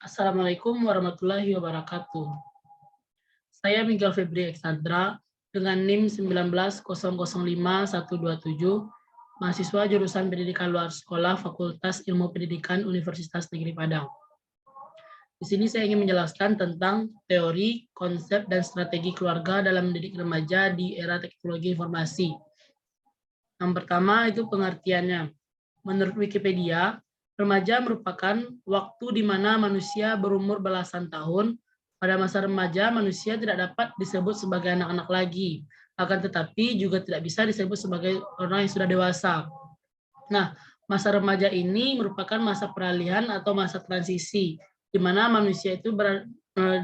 Assalamualaikum warahmatullahi wabarakatuh. Saya Miguel Febri Eksandra dengan NIM 19005127, mahasiswa jurusan Pendidikan Luar Sekolah Fakultas Ilmu Pendidikan Universitas Negeri Padang. Di sini saya ingin menjelaskan tentang teori, konsep, dan strategi keluarga dalam mendidik remaja di era teknologi informasi. Yang pertama itu pengertiannya. Menurut Wikipedia, remaja merupakan waktu di mana manusia berumur belasan tahun. Pada masa remaja, manusia tidak dapat disebut sebagai anak-anak lagi, akan tetapi juga tidak bisa disebut sebagai orang yang sudah dewasa. Nah, masa remaja ini merupakan masa peralihan atau masa transisi, di mana manusia itu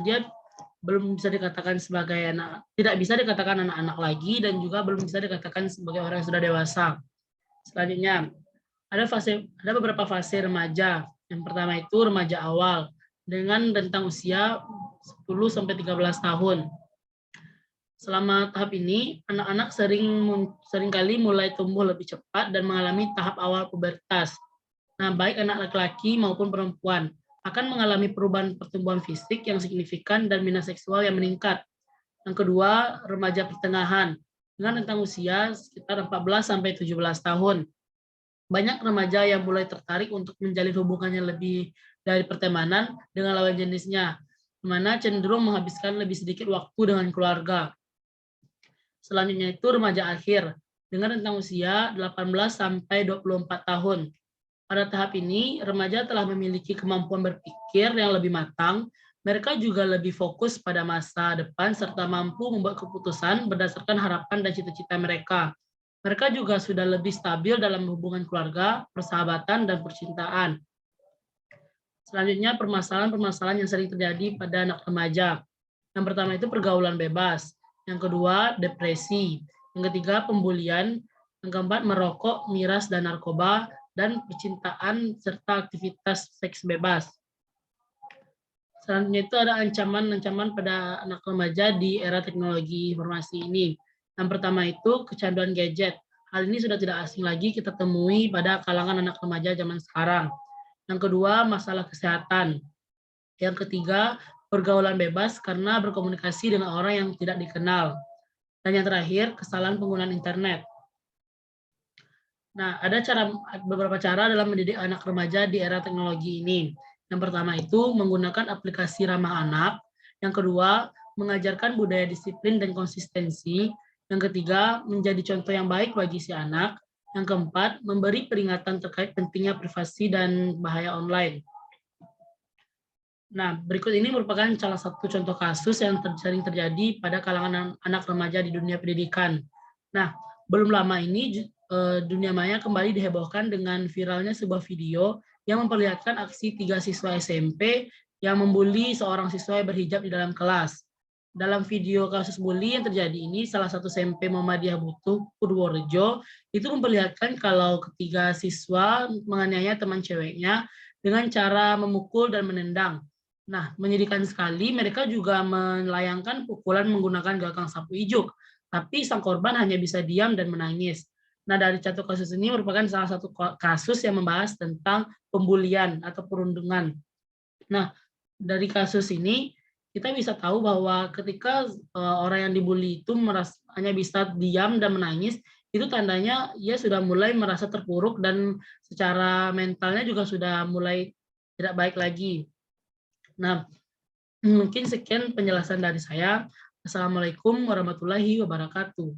dia belum bisa dikatakan sebagai anak, tidak bisa dikatakan anak-anak lagi, dan juga belum bisa dikatakan sebagai orang yang sudah dewasa. Selanjutnya, ada beberapa fase remaja. Yang pertama itu remaja awal dengan rentang usia 10 sampai 13 tahun. Selama tahap ini, anak-anak seringkali mulai tumbuh lebih cepat dan mengalami tahap awal pubertas. Nah, baik anak laki-laki maupun perempuan akan mengalami perubahan pertumbuhan fisik yang signifikan dan minat seksual yang meningkat. Yang kedua, remaja pertengahan dengan rentang usia sekitar 14 sampai 17 tahun. Banyak remaja yang mulai tertarik untuk menjalin hubungannya lebih dari pertemanan dengan lawan jenisnya, di mana cenderung menghabiskan lebih sedikit waktu dengan keluarga. Selanjutnya itu remaja akhir, dengan rentang usia 18 sampai 24 tahun. Pada tahap ini, remaja telah memiliki kemampuan berpikir yang lebih matang, mereka juga lebih fokus pada masa depan serta mampu membuat keputusan berdasarkan harapan dan cita-cita mereka. Mereka juga sudah lebih stabil dalam hubungan keluarga, persahabatan, dan percintaan. Selanjutnya, permasalahan-permasalahan yang sering terjadi pada anak remaja. Yang pertama itu pergaulan bebas. Yang kedua, depresi. Yang ketiga, pembulian. Yang keempat, merokok, miras, dan narkoba. Dan percintaan serta aktivitas seks bebas. Selanjutnya itu ada ancaman-ancaman pada anak remaja di era teknologi informasi ini. Yang pertama itu kecanduan gadget. Hal ini sudah tidak asing lagi kita temui pada kalangan anak remaja zaman sekarang. Yang kedua, masalah kesehatan. Yang ketiga, pergaulan bebas karena berkomunikasi dengan orang yang tidak dikenal. Dan yang terakhir, kesalahan penggunaan internet. Nah, ada beberapa cara dalam mendidik anak remaja di era teknologi ini. Yang pertama itu menggunakan aplikasi ramah anak. Yang kedua, mengajarkan budaya disiplin dan konsistensi. Yang ketiga, menjadi contoh yang baik bagi si anak. Yang keempat, memberi peringatan terkait pentingnya privasi dan bahaya online. Nah, berikut ini merupakan salah satu contoh kasus yang sering terjadi pada kalangan anak remaja di dunia pendidikan. Nah, belum lama ini dunia maya kembali dihebohkan dengan viralnya sebuah video yang memperlihatkan aksi 3 siswa SMP yang membuli seorang siswa yang berhijab di dalam kelas. Dalam video kasus bully yang terjadi ini, salah satu SMP Muhammadiyah Butuh Purworejo itu memperlihatkan kalau ketiga siswa menganiaya teman ceweknya dengan cara memukul dan menendang. Nah, menyedihkan sekali mereka juga melayangkan pukulan menggunakan gagang sapu ijuk, tapi sang korban hanya bisa diam dan menangis. Nah, dari contoh kasus ini merupakan salah satu kasus yang membahas tentang pembulian atau perundungan. Nah, dari kasus ini kita bisa tahu bahwa ketika orang yang dibully itu hanya bisa diam dan menangis, itu tandanya ia sudah mulai merasa terpuruk dan secara mentalnya juga sudah mulai tidak baik lagi. Nah, mungkin sekian penjelasan dari saya. Assalamualaikum warahmatullahi wabarakatuh.